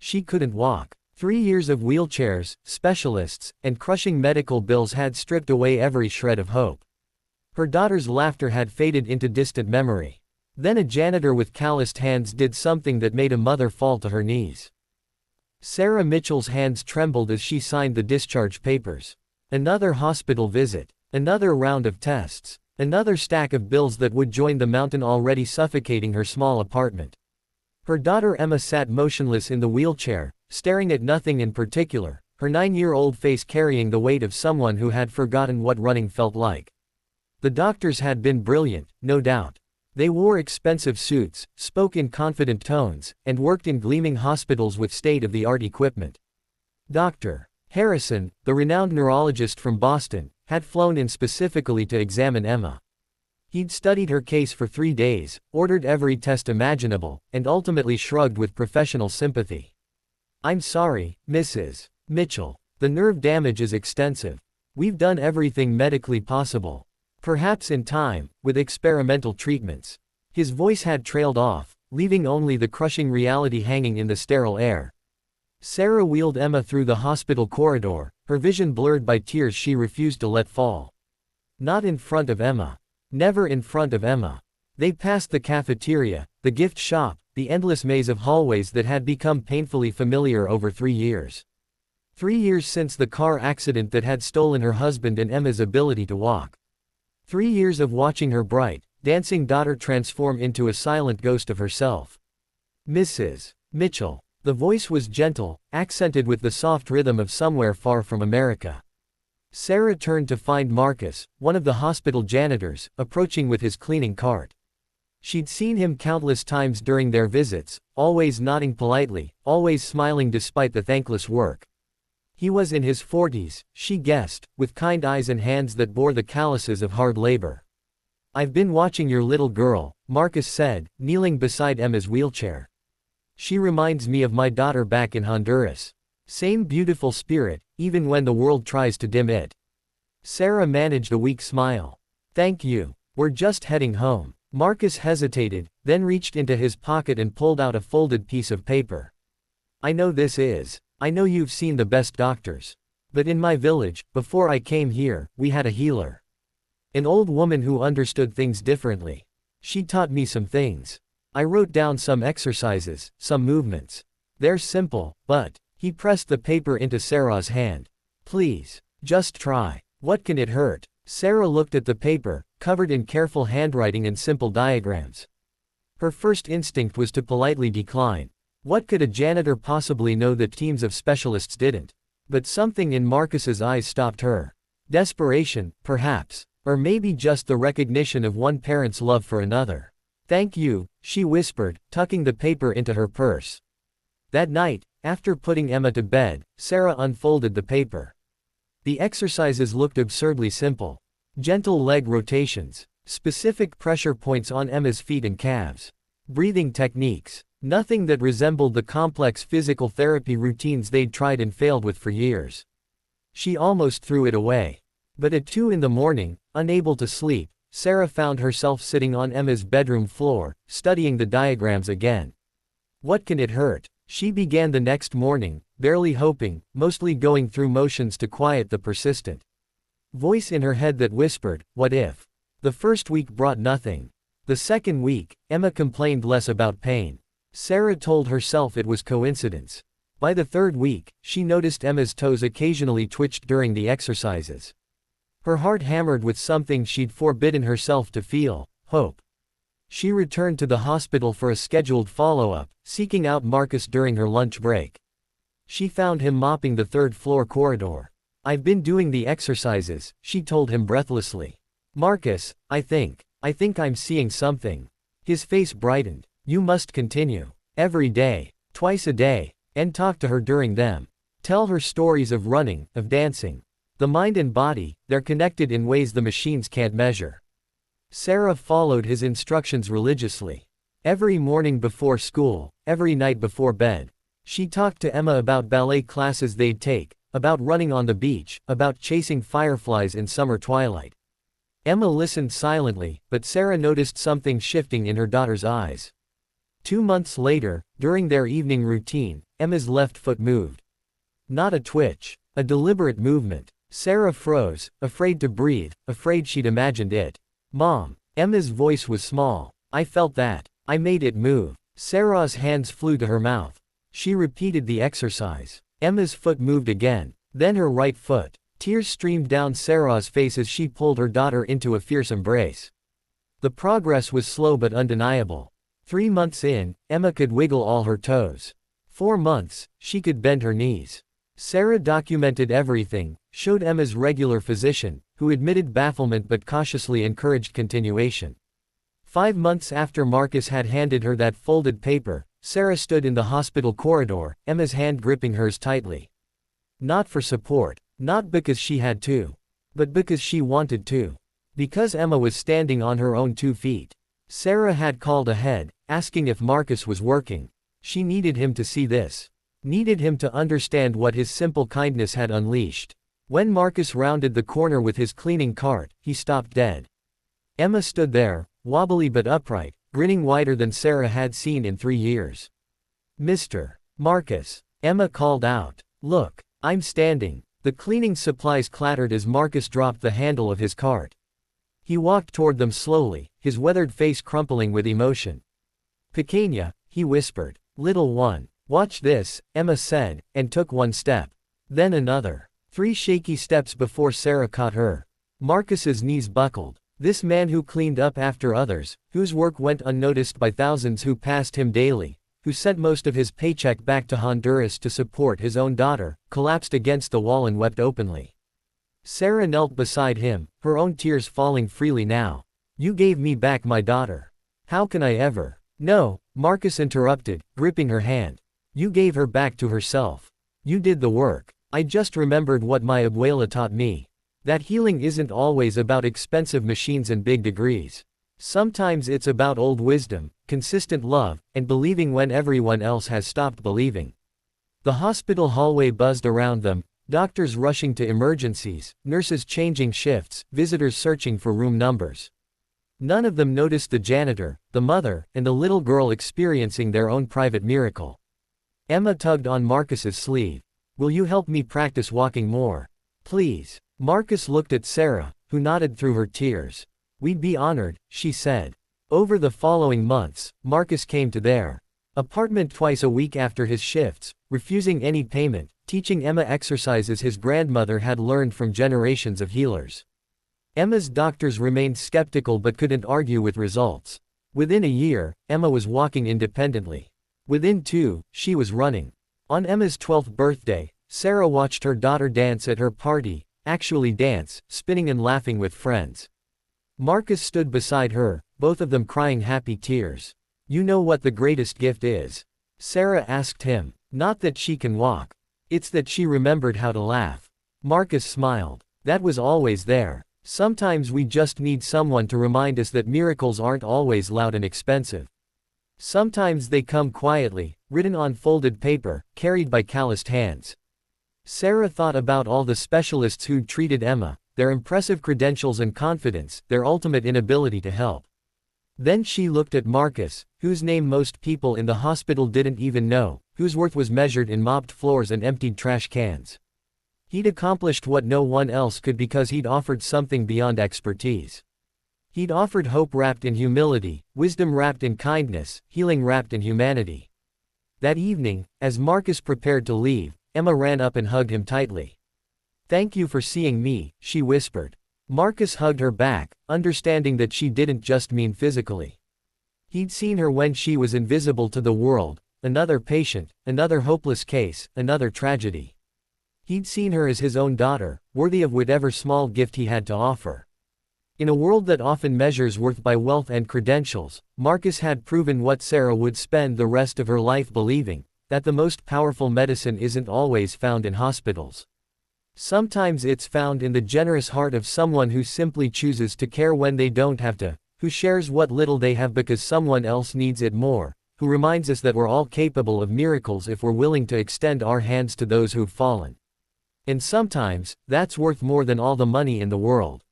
She couldn't walk. 3 years of wheelchairs, specialists, and crushing medical bills had stripped away every shred of hope. Her daughter's laughter had faded into distant memory. Then a janitor with calloused hands did something that made a mother fall to her knees. Sarah Mitchell's hands trembled as she signed the discharge papers. Another hospital visit. Another round of tests. Another stack of bills that would join the mountain already suffocating her small apartment. Her daughter Emma sat motionless in the wheelchair, staring at nothing in particular, her 9-year-old face carrying the weight of someone who had forgotten what running felt like. The doctors had been brilliant, no doubt. They wore expensive suits, spoke in confident tones, and worked in gleaming hospitals with state-of-the-art equipment. Dr. Harrison, the renowned neurologist from Boston, had flown in specifically to examine Emma. He'd studied her case for 3 days, ordered every test imaginable, and ultimately shrugged with professional sympathy. "I'm sorry, Mrs. Mitchell. The nerve damage is extensive. We've done everything medically possible. Perhaps in time, with experimental treatments." His voice had trailed off, leaving only the crushing reality hanging in the sterile air. Sarah wheeled Emma through the hospital corridor, her vision blurred by tears she refused to let fall. Not in front of Emma. Never in front of Emma. They passed the cafeteria, the gift shop, the endless maze of hallways that had become painfully familiar over 3 years. 3 years since the car accident that had stolen her husband and Emma's ability to walk. 3 years of watching her bright, dancing daughter transform into a silent ghost of herself. "Mrs. Mitchell." The voice was gentle, accented with the soft rhythm of somewhere far from America. Sarah turned to find Marcus, one of the hospital janitors, approaching with his cleaning cart. She'd seen him countless times during their visits, always nodding politely, always smiling despite the thankless work. He was in his 40s, she guessed, with kind eyes and hands that bore the calluses of hard labor. "I've been watching your little girl," Marcus said, kneeling beside Emma's wheelchair. "She reminds me of my daughter back in Honduras. Same beautiful spirit, even when the world tries to dim it." Sarah managed a weak smile. "Thank you. We're just heading home." Marcus hesitated, then reached into his pocket and pulled out a folded piece of paper. I know you've seen the best doctors. But in my village, before I came here, we had a healer. An old woman who understood things differently. She taught me some things. I wrote down some exercises, some movements. They're simple, but..." He pressed the paper into Sarah's hand. "Please. Just try. What can it hurt?" Sarah looked at the paper, covered in careful handwriting and simple diagrams. Her first instinct was to politely decline. What could a janitor possibly know that teams of specialists didn't? But something in Marcus's eyes stopped her. Desperation, perhaps. Or maybe just the recognition of one parent's love for another. "Thank you," she whispered, tucking the paper into her purse. That night, after putting Emma to bed, Sarah unfolded the paper. The exercises looked absurdly simple. Gentle leg rotations. Specific pressure points on Emma's feet and calves. Breathing techniques. Nothing that resembled the complex physical therapy routines they'd tried and failed with for years. She almost threw it away. But at 2 in the morning, unable to sleep, Sarah found herself sitting on Emma's bedroom floor, studying the diagrams again. What can it hurt? She began the next morning, barely hoping, mostly going through motions to quiet the persistent voice in her head that whispered, "What if?" The first week brought nothing. The second week, Emma complained less about pain. Sarah told herself it was coincidence. By the third week, she noticed Emma's toes occasionally twitched during the exercises. Her heart hammered with something she'd forbidden herself to feel, hope. She returned to the hospital for a scheduled follow-up, seeking out Marcus during her lunch break. She found him mopping the third-floor corridor. "I've been doing the exercises," she told him breathlessly. "Marcus, I think I'm seeing something." His face brightened. "You must continue. Every day, twice a day, and talk to her during them. Tell her stories of running, of dancing. The mind and body, they're connected in ways the machines can't measure." Sarah followed his instructions religiously. Every morning before school, every night before bed. She talked to Emma about ballet classes they'd take, about running on the beach, about chasing fireflies in summer twilight. Emma listened silently, but Sarah noticed something shifting in her daughter's eyes. 2 months later, during their evening routine, Emma's left foot moved. Not a twitch. A deliberate movement. Sarah froze, afraid to breathe, afraid she'd imagined it. Mom. Emma's voice was small. I felt that. I made it move. Sarah's hands flew to her mouth. She repeated the exercise. Emma's foot moved again. Then her right foot. Tears streamed down Sarah's face as she pulled her daughter into a fierce embrace. The progress was slow but undeniable. 3 months in, Emma could wiggle all her toes. 4 months, she could bend her knees. Sarah documented everything, showed Emma's regular physician, who admitted bafflement but cautiously encouraged continuation. 5 months after Marcus had handed her that folded paper, Sarah stood in the hospital corridor, Emma's hand gripping hers tightly. Not for support, not because she had to, but because she wanted to. Because Emma was standing on her own 2 feet. Sarah had called ahead, asking if Marcus was working. She needed him to see this. Needed him to understand what his simple kindness had unleashed. When Marcus rounded the corner with his cleaning cart, he stopped dead. Emma stood there, wobbly but upright, grinning wider than Sarah had seen in 3 years. Mr. Marcus. Emma called out. Look, I'm standing. The cleaning supplies clattered as Marcus dropped the handle of his cart. He walked toward them slowly, his weathered face crumpling with emotion. Pequeña, he whispered. Little one. Watch this, Emma said, and took 1 step. Then another. 3 shaky steps before Sarah caught her. Marcus's knees buckled. This man who cleaned up after others, whose work went unnoticed by thousands who passed him daily, who sent most of his paycheck back to Honduras to support his own daughter, collapsed against the wall and wept openly. Sarah knelt beside him, her own tears falling freely now. You gave me back my daughter. How can I ever? No, Marcus interrupted, gripping her hand. You gave her back to herself. You did the work. I just remembered what my abuela taught me. That healing isn't always about expensive machines and big degrees. Sometimes it's about old wisdom, consistent love, and believing when everyone else has stopped believing. The hospital hallway buzzed around them, doctors rushing to emergencies, nurses changing shifts, visitors searching for room numbers. None of them noticed the janitor, the mother, and the little girl experiencing their own private miracle. Emma tugged on Marcus's sleeve. Will you help me practice walking more? Please. Marcus looked at Sarah, who nodded through her tears. We'd be honored, she said. Over the following months, Marcus came to their apartment twice a week after his shifts, refusing any payment, teaching Emma exercises his grandmother had learned from generations of healers. Emma's doctors remained skeptical but couldn't argue with results. Within a year, Emma was walking independently. Within 2, she was running. On Emma's 12th birthday, Sarah watched her daughter dance at her party, actually dance, spinning and laughing with friends. Marcus stood beside her, both of them crying happy tears. You know what the greatest gift is? Sarah asked him. Not that she can walk. It's that she remembered how to laugh. Marcus smiled. That was always there. Sometimes we just need someone to remind us that miracles aren't always loud and expensive. Sometimes they come quietly, written on folded paper, carried by calloused hands. Sarah thought about all the specialists who'd treated Emma, their impressive credentials and confidence, their ultimate inability to help. Then she looked at Marcus, whose name most people in the hospital didn't even know, whose worth was measured in mopped floors and emptied trash cans. He'd accomplished what no one else could because he'd offered something beyond expertise. He'd offered hope wrapped in humility, wisdom wrapped in kindness, healing wrapped in humanity. That evening, as Marcus prepared to leave, Emma ran up and hugged him tightly. Thank you for seeing me, she whispered. Marcus hugged her back, understanding that she didn't just mean physically. He'd seen her when she was invisible to the world, another patient, another hopeless case, another tragedy. He'd seen her as his own daughter, worthy of whatever small gift he had to offer. In a world that often measures worth by wealth and credentials, Marcus had proven what Sarah would spend the rest of her life believing, that the most powerful medicine isn't always found in hospitals. Sometimes it's found in the generous heart of someone who simply chooses to care when they don't have to, who shares what little they have because someone else needs it more, who reminds us that we're all capable of miracles if we're willing to extend our hands to those who've fallen. And sometimes, that's worth more than all the money in the world.